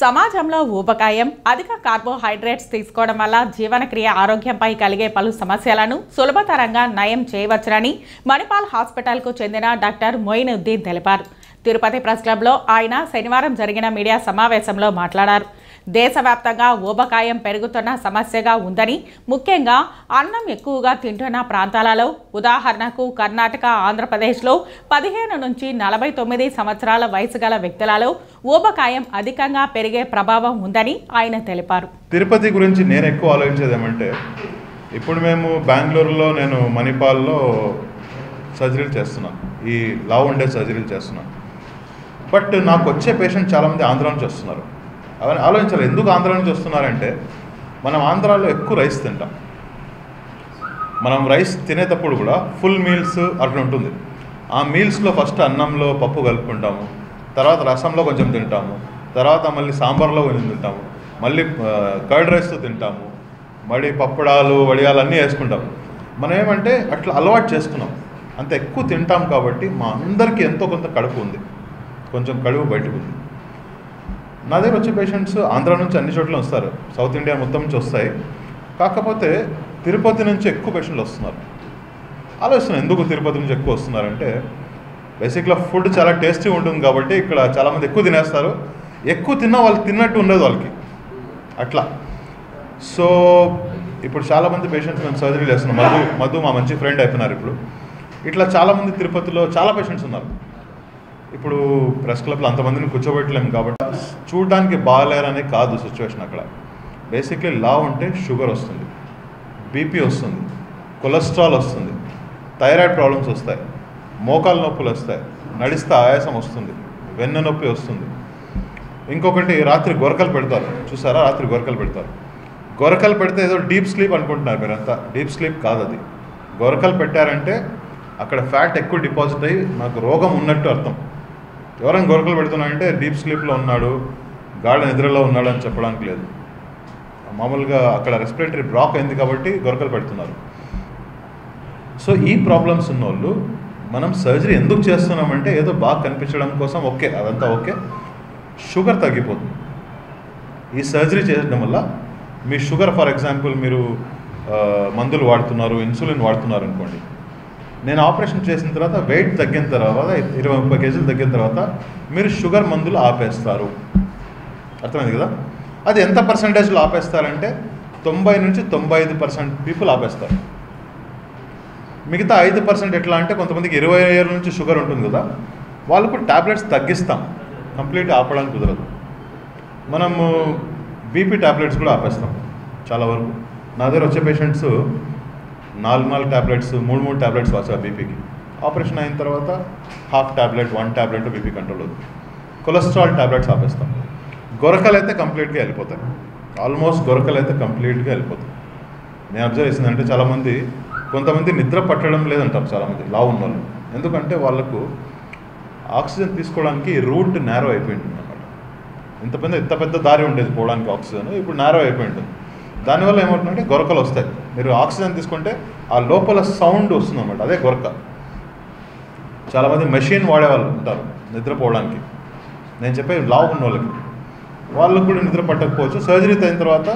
సమాజంలో ఊబకాయం, అధిక కార్బోహైడ్రేట్స్ తీసుకోవడం వల్ల జీవనక్రియ ఆరోగ్యంపై కలిగే పలు సమస్యలను సులభతరంగా నయం చేయవచ్చునని మణిపాల్ హాస్పిటల్కు చెందిన డాక్టర్ మొయినుద్దీన్ తెలిపారు. తిరుపతి ప్రెస్ క్లబ్లో ఆయన శనివారం జరిగిన మీడియా సమావేశంలో మాట్లాడారు. దేశవ్యాప్తంగా ఊబకాయం పెరుగుతున్న సమస్యగా ఉందని, ముఖ్యంగా అన్నం ఎక్కువగా తింటున్న ప్రాంతాలలో, ఉదాహరణకు కర్ణాటక, ఆంధ్రప్రదేశ్లో 15 నుంచి 49 సంవత్సరాల వయసు గల వ్యక్తులలో ఊబకాయం అధికంగా పెరిగే ప్రభావం ఉందని ఆయన తెలిపారు. తిరుపతి గురించి నేను ఎక్కువ ఆలోచించేది ఏమంటే, ఇప్పుడు మేము బెంగళూరులో, నేను మణిపాల్లో సర్జరీలు చేస్తున్నాను, ఈ లావు ఉండే సర్జరీలు చేస్తున్నాను. బట్ నాకు వచ్చే పేషెంట్ చాలామంది ఆంధ్ర నుంచి వస్తున్నారు. అవన్నీ ఆలోచించాలి, ఎందుకు ఆంధ్ర నుంచి వస్తున్నారంటే, మనం ఆంధ్రాలో ఎక్కువ రైస్ తింటాం. మనం రైస్ తినేటప్పుడు కూడా ఫుల్ మీల్స్ అట్లా ఉంటుంది. ఆ మీల్స్లో ఫస్ట్ అన్నంలో పప్పు కలుపుకుంటాము, తర్వాత రసంలో కొంచెం తింటాము, తర్వాత మళ్ళీ సాంబార్లో కొంచెం తింటాము, మళ్ళీ కర్డ్ రైస్తో తింటాము, మళ్ళీ పప్పడాలు, వడియాలు అన్నీ వేసుకుంటాము. మనం ఏమంటే అట్లా అలవాటు చేసుకున్నాం, అంత ఎక్కువ తింటాం కాబట్టి మా అందరికీ ఎంతో కొంత కడుపు ఉంది, కొంచెం కడుపు బయటకు ఉంది. నా దగ్గర వచ్చే పేషెంట్స్ ఆంధ్ర నుంచి అన్ని చోట్ల వస్తారు, సౌత్ ఇండియా మొత్తం నుంచి వస్తాయి. కాకపోతే తిరుపతి నుంచి ఎక్కువ పేషెంట్లు వస్తున్నారు. ఆలోచిస్తున్నాను ఎందుకు తిరుపతి నుంచి ఎక్కువ వస్తున్నారంటే, బేసిక్గా ఫుడ్ చాలా టేస్టీ ఉంటుంది కాబట్టి ఇక్కడ చాలామంది ఎక్కువ తినేస్తారు. ఎక్కువ తిన్నా వాళ్ళు తిన్నట్టు ఉండదు వాళ్ళకి అట్లా. సో ఇప్పుడు చాలామంది పేషెంట్స్ మేము సర్జరీలు చేస్తున్నాం. మధు మా మంచి ఫ్రెండ్ అయిపోయినారు. ఇప్పుడు ఇట్లా చాలామంది తిరుపతిలో చాలా పేషెంట్స్ ఉన్నారు. ఇప్పుడు ప్రెస్ క్లబ్లో అంతమందిని కూర్చోబెట్టలేము కాబట్టి చూడడానికి బాగాలేరనే కాదు సిచ్యువేషన్. అక్కడ బేసిక్లీ లావు ఉంటే షుగర్ వస్తుంది, బీపీ వస్తుంది, కొలెస్ట్రాల్ వస్తుంది, థైరాయిడ్ ప్రాబ్లమ్స్ వస్తాయి, మోకాలు నొప్పులు వస్తాయి, నడిస్తే ఆయాసం వస్తుంది, వెన్ను నొప్పి వస్తుంది. ఇంకొకటి రాత్రి గొరకలు పెడతారు, చూసారా? రాత్రి గొరకలు పెడతారు. గొరకలు పెడితే ఏదో డీప్ స్లీప్ అనుకుంటున్నారు మీరంతా. డీప్ స్లీప్ కాదు అది. గొరకలు పెట్టారంటే అక్కడ ఫ్యాట్ ఎక్కువ డిపాజిట్ అయ్యి నాకు రోగం ఉన్నట్టు అర్థం. ఎవరైనా గొరకలు పెడుతున్నారంటే డీప్ స్లీప్లో ఉన్నాడు, గాఢ నిద్రలో ఉన్నాడు అని చెప్పడానికి లేదు. మామూలుగా అక్కడ రెస్పిరేటరీ బ్లాక్ అయింది కాబట్టి గొరకలు పెడుతున్నారు. సో ఈ ప్రాబ్లమ్స్ ఉన్నోళ్ళు మనం సర్జరీ ఎందుకు చేస్తున్నామంటే ఏదో బాగా కనిపించడం కోసం, ఓకే అదంతా ఓకే. షుగర్ తగ్గిపోతుంది ఈ సర్జరీ చేయడం వల్ల. మీ షుగర్ ఫర్ ఎగ్జాంపుల్ మీరు మందులు వాడుతున్నారు, ఇన్సులిన్ వాడుతున్నారు అనుకోండి. నేను ఆపరేషన్ చేసిన తర్వాత వెయిట్ తగ్గిన తర్వాత 20-30 కేజీలు తగ్గిన తర్వాత మీరు షుగర్ మందులు ఆపేస్తారు. అర్థమైంది కదా? అది ఎంత పర్సంటేజ్లో ఆపేస్తారంటే 90 నుంచి 95% పీపుల్ ఆపేస్తారు. మిగతా 5% ఎట్లా అంటే, కొంతమందికి 20 ఏళ్ళ నుంచి షుగర్ ఉంటుంది కదా, వాళ్ళకు ట్యాబ్లెట్స్ తగ్గిస్తాం, కంప్లీట్గా ఆపడానికి కుదరదు. మనము బీపీ ట్యాబ్లెట్స్ కూడా ఆపేస్తాం చాలా వరకు. నా దగ్గర వచ్చే పేషెంట్స్ 4 ట్యాబ్లెట్స్, 3 ట్యాబ్లెట్స్ వాడతారు బీపీకి. ఆపరేషన్ అయిన తర్వాత half tablet, 1 tablet BP control అవుతుంది. కొలెస్ట్రాల్ ట్యాబ్లెట్స్ ఆపేస్తాం. గొరకలు అయితే కంప్లీట్గా వెళ్ళిపోతాయి. ఆల్మోస్ట్ గొరకలు అయితే కంప్లీట్గా వెళ్ళిపోతాయి. నేను అబ్జర్వ్ చేసిందంటే చాలామంది, కొంతమంది నిద్ర పట్టడం లేదంటారు చాలామంది లావు ఉన్న వాళ్ళు. ఎందుకంటే వాళ్ళకు ఆక్సిజన్ తీసుకోవడానికి రూట్ నేరో అయిపోయి ఉంటుంది అన్నమాట. ఇంత పెద్ద దారి ఉండేది పోవడానికి ఆక్సిజన్, ఇప్పుడు నేరో అయిపోయి ఉంటుంది. దానివల్ల ఏమవుతుందంటే గొరకలు వస్తాయి. మీరు ఆక్సిజన్ తీసుకుంటే ఆ లోపల సౌండ్ వస్తుంది అన్నమాట, అదే గొరక. చాలామంది మెషిన్ వాడేవాళ్ళు ఉంటారు నిద్రపోవడానికి. నేను చెప్పే లావు ఉన్న వాళ్ళకి కూడా నిద్ర పట్టకపోవచ్చు. సర్జరీ అయిన తర్వాత